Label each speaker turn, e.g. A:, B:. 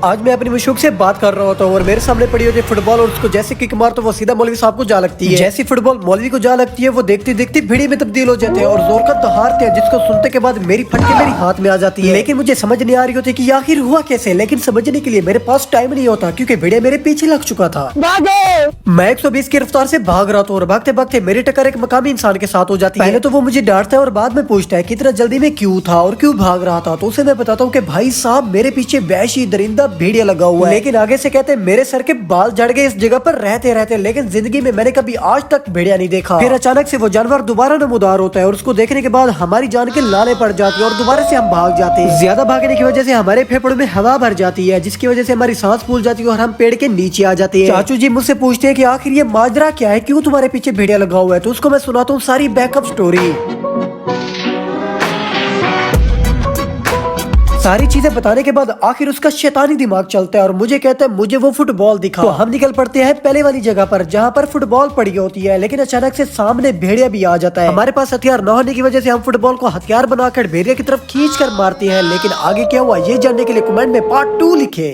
A: آج میں اپنی مشوق سے بات کر رہا ہوتا ہوں اور میرے سامنے پڑی ہوتی ہے فٹ بال اور اس کو جیسے کک مار تو وہ سیدھا مولوی صاحب کو جا لگتی ہے. جیسی فٹ بال مولوی کو جا لگتی ہے وہ دیکھتی دیکھتی بھیڑی میں تبدیل ہو جاتے ہیں اور زور کا دہاڑتے ہیں جس کو سنتے کے بعد میری پھٹ کے میری ہاتھ میں آ جاتی ہے. لیکن مجھے سمجھ نہیں آ رہی ہوتی کہ آخر ہوا کیسے, لیکن سمجھنے کے لیے میرے پاس ٹائم نہیں ہوتا کیونکہ بھیڑیا میرے پیچھے لگ چکا تھا. میں 120 کی رفتار سے بھاگ رہا تھا اور بھاگتے بھاگتے میری ٹکر ایک مقامی انسان کے ساتھ ہو جاتی ہے. پہلے تو وہ مجھے ڈانٹتا ہے اور بعد میں پوچھتا ہے کہ اتنا جلدی میں کیوں تھا اور کیوں بھاگ رہا تھا. تو اسے میں بتاتا ہوں کہ بھائی صاحب میرے پیچھے وحشی درندہ بھیڑیا لگا ہوا ہے. لیکن آگے سے کہتے ہیں میرے سر کے بال جھڑ گئے اس جگہ پر رہتے رہتے, لیکن زندگی میں میں نے کبھی آج تک بھیڑیا نہیں دیکھا. پھر اچانک سے وہ جانور دوبارہ نمودار ہوتا ہے اور اس کو دیکھنے کے بعد ہماری جان کے لالے پڑ جاتی ہے اور دوبارہ سے ہم بھاگ جاتے ہیں. زیادہ بھاگنے کی وجہ سے ہمارے پھیپھڑوں میں ہوا بھر جاتی ہے جس کی وجہ سے ہماری سانس پھول جاتی ہے اور ہم پیڑ کے نیچے آ جاتے ہیں. چاچو جی مجھ سے پوچھتے ہیں کہ آخر یہ ماجرا کیا ہے, کیوں تمہارے پیچھے بھیڑیا لگا ہوا ہے. تو اس کو میں سناتا ہوں ساری بیک اپ سٹوری. ساری چیزیں بتانے کے بعد آخر اس کا شیطانی دماغ چلتا ہے اور مجھے کہتا ہے مجھے وہ فٹ بال دکھا. تو ہم نکل پڑتے ہیں پہلے والی جگہ پر جہاں پر فٹ بال پڑی ہوتی ہے, لیکن اچانک سے سامنے بھیڑیا بھی آ جاتا ہے. ہمارے پاس ہتھیار نہ ہونے کی وجہ سے ہم فٹ بال کو ہتھیار بنا کر بھیڑیا کی طرف کھینچ کر مارتے ہیں. لیکن آگے کیا ہوا یہ جاننے کے لیے کمنٹ میں پارٹ 2 لکھے.